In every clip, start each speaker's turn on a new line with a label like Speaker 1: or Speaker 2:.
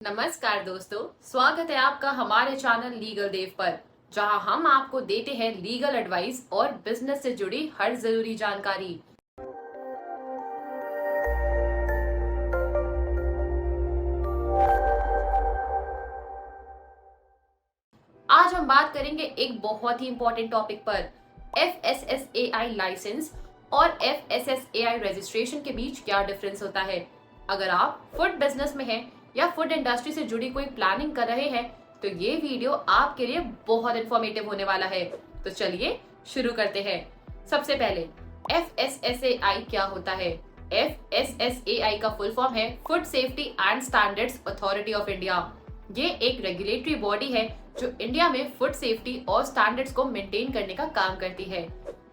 Speaker 1: नमस्कार दोस्तों, स्वागत है आपका हमारे चैनल लीगल देव पर, जहां हम आपको देते हैं लीगल एडवाइस और बिजनेस से जुड़ी हर जरूरी जानकारी। आज हम बात करेंगे एक बहुत ही इंपॉर्टेंट टॉपिक पर, FSSAI लाइसेंस और FSSAI रजिस्ट्रेशन के बीच क्या डिफरेंस होता है। अगर आप फूड बिजनेस में हैं या फूड इंडस्ट्री से जुड़ी कोई प्लानिंग कर रहे हैं तो ये वीडियो आपके लिए बहुत इंफॉर्मेटिव होने वाला है। तो चलिए शुरू करते हैं। सबसे पहले FSSAI क्या होता है। FSSAI का फुल फॉर्म है food safety and standards authority of India. ये एक रेगुलेटरी बॉडी है जो इंडिया में फूड सेफ्टी और स्टैंडर्ड्स को मेंटेन करने का काम करती है।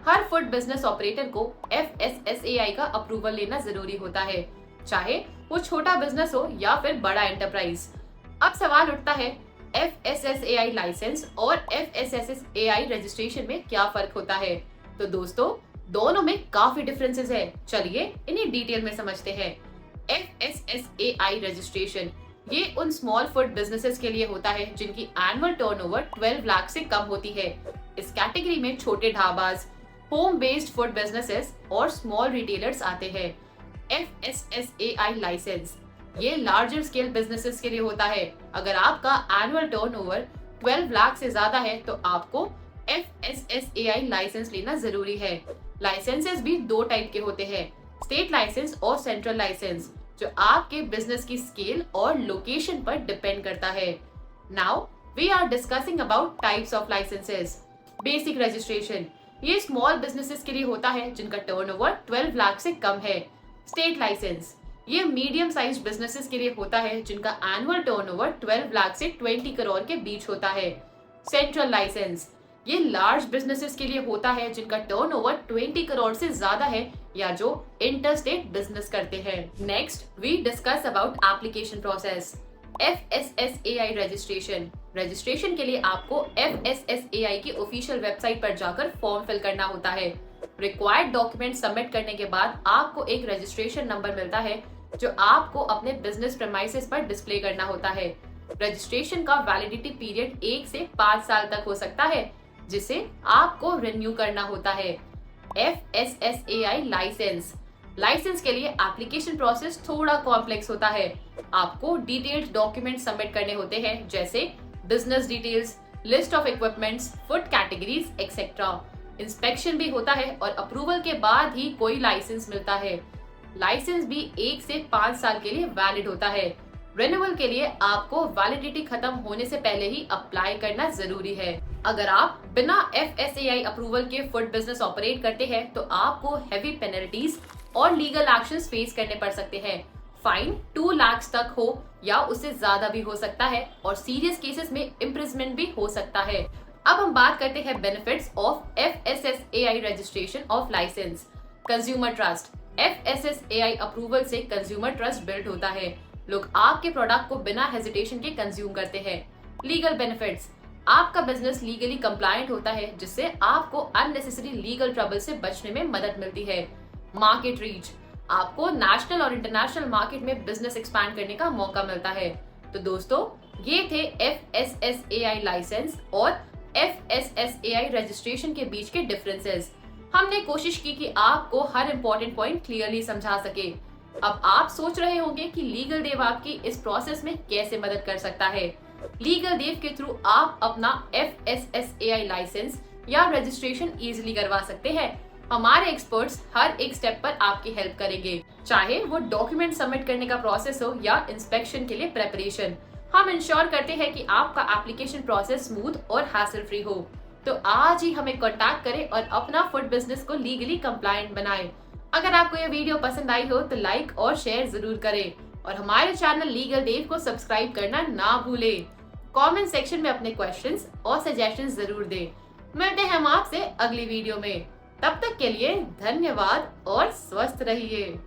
Speaker 1: हर फूड बिजनेस ऑपरेटर को FSSAI का अप्रूवल लेना जरूरी होता है, चाहे वो छोटा बिजनेस हो या फिर बड़ा एंटरप्राइज। अब सवाल उठता है, FSSAI लाइसेंस और FSSAI रजिस्ट्रेशन में क्या फर्क होता है। तो दोस्तों, दोनों में काफी डिफरेंसेस है। चलिए इन्हें डिटेल में समझते हैं। FSSAI रजिस्ट्रेशन ये उन स्मॉल फूड बिजनेसेस के लिए होता है जिनकी एनुअल टर्नओवर 12 लाख से कम होती है। इस कैटेगरी में छोटे dhabas, home based food businesses और स्मॉल रिटेलर्स आते हैं। FSSAI लाइसेंस ये लार्जर स्केल बिजनेसेस के लिए होता है। अगर आपका एनुअल टर्नओवर 12 लाख से ज्यादा है तो आपको FSSAI लाइसेंस लेना जरूरी है। लाइसेंसेस भी दो टाइप के होते हैं, स्टेट लाइसेंस और सेंट्रल लाइसेंस, जो आपके बिजनेस की स्केल और लोकेशन पर डिपेंड करता है। Now we are discussing about types of licences. Basic registration ये स्मॉल बिजनेसेस के लिए होता है जिनका टर्नओवर 12 लाख से कम है। स्टेट लाइसेंस ये मीडियम साइज बिजनेसेस के लिए होता है जिनका एनुअल टर्नओवर 12 लाख से 20 करोड़ के बीच होता है। सेंट्रल लाइसेंस ये लार्ज बिजनेसेस के लिए होता है जिनका टर्नओवर 20 करोड़ से ज्यादा है या जो इंटरस्टेट बिजनेस करते हैं। Next we discuss about application process. FSSAI registration के लिए आपको FSSAI की ऑफिशियल वेबसाइट पर जाकर फॉर्म फिल करना होता है। रिक्वायर्ड डॉक्यूमेंट सबमिट करने के बाद आपको एक रजिस्ट्रेशन नंबर मिलता है जो आपको अपने बिजनेस प्रेमाइसेस पर डिस्प्ले करना होता है। रजिस्ट्रेशन का वैलिडिटी पीरियड 1 से 5 साल तक हो सकता है, जिसे आपको रिन्यू करना है। FSSAI लाइसेंस के लिए एप्लीकेशन प्रोसेस थोड़ा कॉम्प्लेक्स होता है। आपको डिटेल्ड डॉक्यूमेंट सबमिट करने होते हैं, जैसे business details, list of equipments, food categories etcetera. Inspection भी होता है और अप्रूवल के बाद ही कोई लाइसेंस मिलता है। लाइसेंस भी 1 से 5 साल के लिए वैलिड होता है। रिन्यूअल के लिए आपको वैलिडिटी खत्म होने से पहले ही अप्लाई करना जरूरी है। अगर आप बिना FSAI अप्रूवल के फूड बिजनेस ऑपरेट करते हैं तो आपको हेवी पेनल्टीज और लीगल एक्शंस फेस करने पड़ सकते हैं। फाइन 2 लाख तक हो या उससे ज्यादा भी हो सकता है और सीरियस केसेस में इम्प्रिजमेंट भी हो सकता है। अब हम बात करते हैं benefits of FSSAI registration of licence. Consumer trust FSSAI approval से कंज्यूमर ट्रस्ट बिल्ड होता है। लोग आपके प्रोडक्ट को बिना हेजिटेशन के कंज्यूम करते हैं। लीगल बेनिफिट्स आपका बिजनेस लीगली कंप्लायंट होता है, जिससे आपको अननेसेसरी लीगल ट्रबल से बचने में मदद मिलती है। मार्केट रीच आपको नेशनल और इंटरनेशनल मार्केट में बिजनेस एक्सपैंड करने का मौका मिलता है। तो दोस्तों, ये थे FSSAI लाइसेंस और FSSAI रजिस्ट्रेशन के बीच के डिफरेंसेस। हमने कोशिश की कि आपको हर इम्पोर्टेंट पॉइंट क्लियरली समझा सके। अब आप सोच रहे होंगे कि लीगल देव आपकी इस प्रोसेस में कैसे मदद कर सकता है। लीगल देव के थ्रू आप अपना FSSAI लाइसेंस या रजिस्ट्रेशन इजीली करवा सकते हैं। हमारे एक्सपर्ट्स हर एक स्टेप पर आपकी हेल्प करेंगे, चाहे वो डॉक्यूमेंट सबमिट करने का प्रोसेस हो या इंस्पेक्शन के लिए प्रेपरेशन। हम इंश्योर करते हैं कि आपका एप्लीकेशन प्रोसेस स्मूथ और हैसल फ्री हो। तो आज ही हमें कांटेक्ट करें और अपना फूड बिजनेस को लीगली कंप्लायंट बनाएं। अगर आपको ये वीडियो पसंद आई हो तो लाइक और शेयर जरूर करें और हमारे चैनल लीगल देव को सब्सक्राइब करना ना भूलें। कमेंट सेक्शन में अपने क्वेश्चंस और सजेशंस जरूर दें। मिलते हैं हम आपसे अगली वीडियो में। तब तक के लिए धन्यवाद और स्वस्थ रहिए।